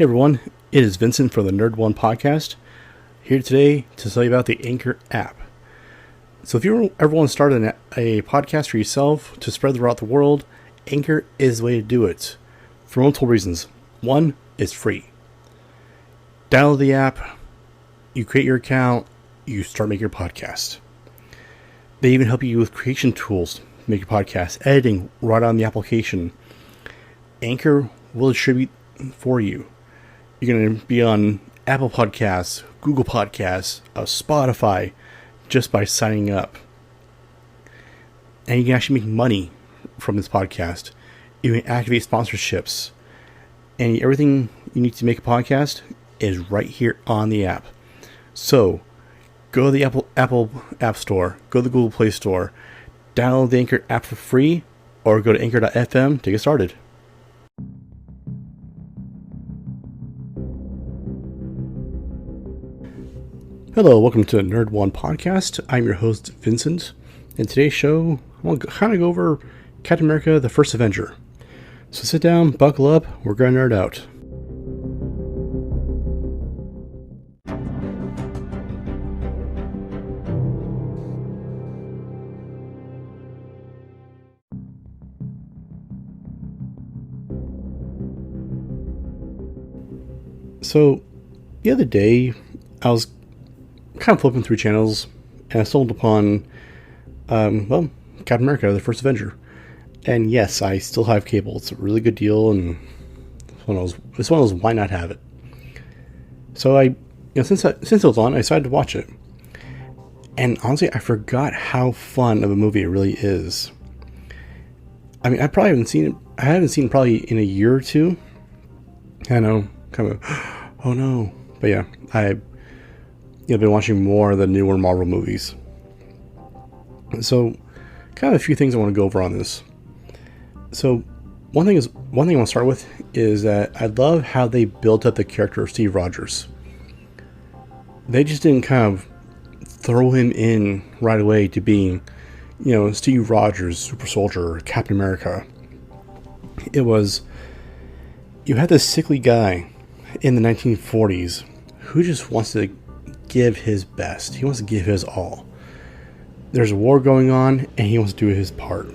Hey everyone, it is Vincent for the Nerd One podcast, here today to tell you about the Anchor app. So if you ever want to start a podcast for yourself to spread throughout the world, Anchor is the way to do it. For multiple reasons. One, it's free. Download the app, you create your account, you start making your podcast. They even help you with creation tools to make your podcast, editing right on the application. Anchor will distribute for you. You're going to be on Apple Podcasts, Google Podcasts, Spotify, just by signing up. And you can actually make money from this podcast. You can activate sponsorships. And everything you need to make a podcast is right here on the app. So, go to the Apple App Store, go to the Google Play Store, download the Anchor app for free, or go to anchor.fm to get started. Hello, welcome to the Nerd One podcast. I'm your host, Vincent. In today's show, I'm going to kind of go over Captain America, the First Avenger. So sit down, buckle up, we're going to nerd out. So, the other day, I was kind of flipping through channels, and I stumbled upon, Captain America, the First Avenger. And yes, I still have cable. It's a really good deal, and it's one of those why not have it. So since it was on, I decided to watch it. And honestly, I forgot how fun of a movie it really is. I mean, I haven't seen it probably in a year or two. I know, kind of, oh no. But yeah, I've been watching more of the newer Marvel movies. So, kind of a few things I want to go over on this. So, one thing I want to start with is that I love how they built up the character of Steve Rogers. They just didn't kind of throw him in right away to being, Steve Rogers, Super Soldier, Captain America. It was, you had this sickly guy in the 1940s who just wants to give his best. He wants to give his all. There's a war going on, and he wants to do his part.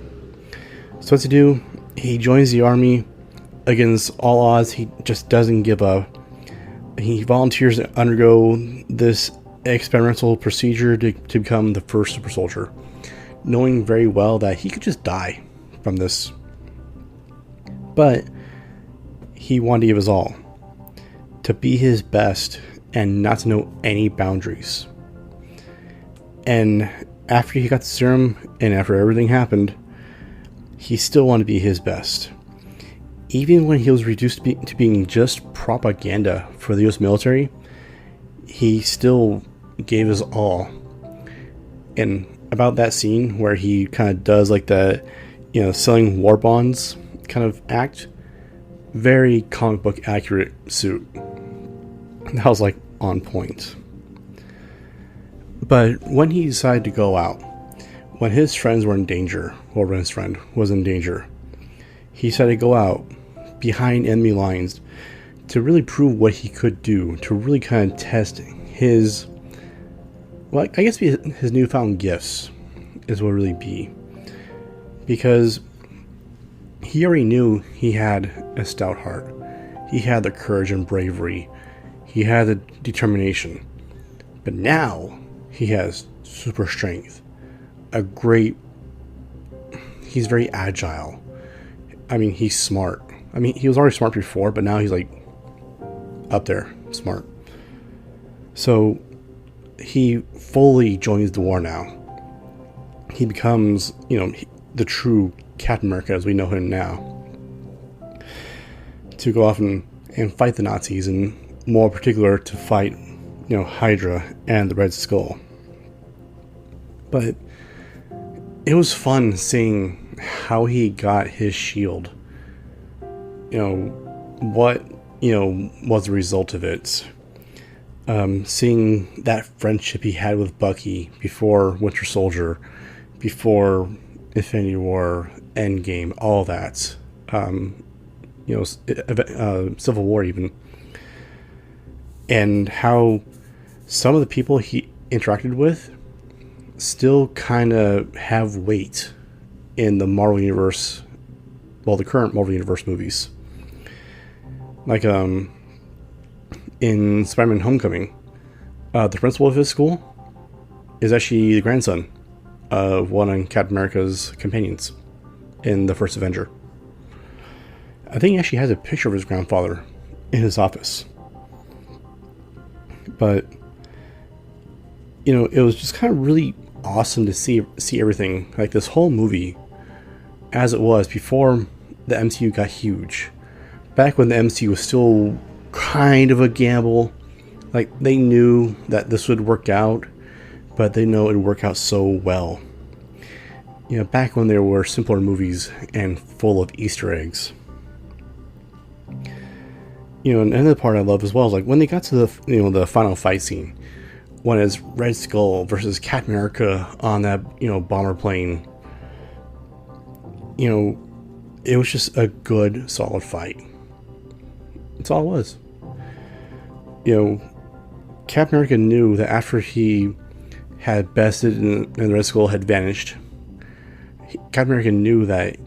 So what's he do? He joins the army against all odds. He just doesn't give up. He volunteers to undergo this experimental procedure to become the first super soldier, knowing very well that he could just die from this. But he wanted to give his all, to be his best, and not to know any boundaries. And after he got the serum, and after everything happened, he still wanted to be his best. Even when he was reduced to being just propaganda for the US military, he still gave his all. And about that scene where he kind of does like the, selling war bonds kind of act, very comic book accurate suit. That was like on point. But when he decided to go out, when his friends were in danger, or when his friend was in danger, he decided to go out behind enemy lines to really prove what he could do, to really kind of test his, his newfound gifts is what it really be. Because he already knew he had a stout heart. He had the courage and bravery. He had the determination. But now he has super strength. He's very agile. I mean, he's smart. I mean, he was already smart before, but now he's like up there, smart. So he fully joins the war now. He becomes, the true Captain America as we know him now. To go off and fight the Nazis, and more particular to fight, Hydra and the Red Skull. But it was fun seeing how he got his shield. What was the result of it. Seeing that friendship he had with Bucky before Winter Soldier, before Infinity War, Endgame, all that. Civil War even, and how some of the people he interacted with still kind of have weight in the Marvel Universe, well, the current Marvel Universe movies. Like, in Spider-Man Homecoming, the principal of his school is actually the grandson of one of Captain America's companions in the First Avenger. I think he actually has a picture of his grandfather in his office. But, it was just kind of really awesome to see everything, like this whole movie, as it was before the MCU got huge. Back when the MCU was still kind of a gamble. Like, they knew that this would work out, but they know it would work out so well. Back when there were simpler movies and full of Easter eggs. And another part I love as well is like when they got to the final fight scene, when it's Red Skull versus Captain America on that bomber plane. It was just a good, solid fight. That's all it was. Captain America knew that after he had bested and the Red Skull had vanished, Captain America knew that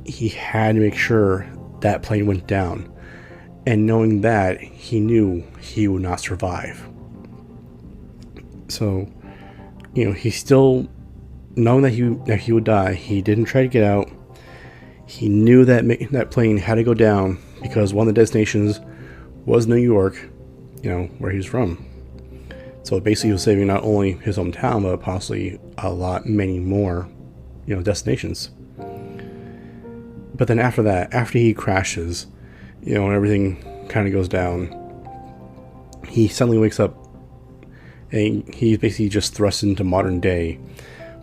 he had to make sure that plane went down. And knowing that, he knew he would not survive. So, he still, knowing that he would die, he didn't try to get out. He knew that that plane had to go down because one of the destinations was New York, where he was from. So basically he was saving not only his hometown, but possibly many more, destinations. But then after that, after he crashes, and everything kind of goes down, he suddenly wakes up and he's basically just thrust into modern day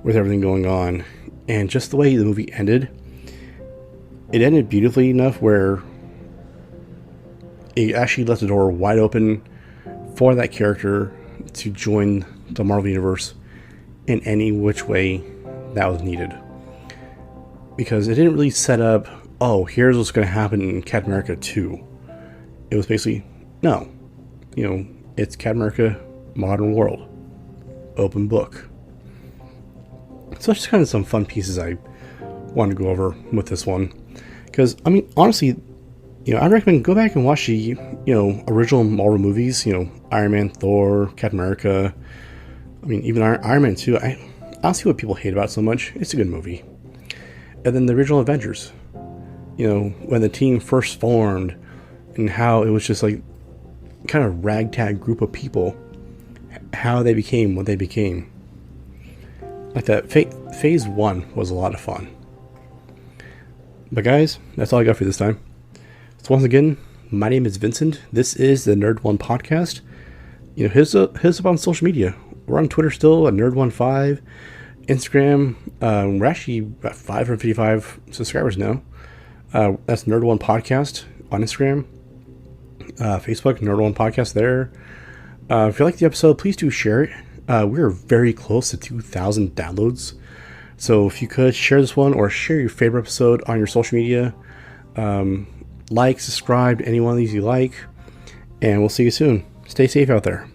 with everything going on. And just the way the movie ended, it ended beautifully enough where it actually left the door wide open for that character to join the Marvel Universe in any which way that was needed. Because it didn't really set up, here's what's going to happen in Captain America 2. It was basically, no. It's Captain America, modern world. Open book. So that's just kind of some fun pieces I wanted to go over with this one. Because, honestly, I'd recommend go back and watch the, original Marvel movies, Iron Man, Thor, Captain America. Even Iron Man 2. I don't see what people hate about it so much. It's a good movie. And then the original Avengers. When the team first formed and how it was just like kind of ragtag group of people, how they became what they became. Like that phase 1 was a lot of fun. But guys, that's all I got for this time. So once again, my name is Vincent. This is the Nerd One Podcast. Hit us up on social media. We're on Twitter still at Nerd15. Instagram, we're actually at 555 subscribers now. That's Nerd One Podcast on Instagram. Facebook, Nerd One Podcast there. If you like the episode, please do share it. We're very close to 2,000 downloads. So if you could share this one or share your favorite episode on your social media, like, subscribe to any one of these you like, and we'll see you soon. Stay safe out there.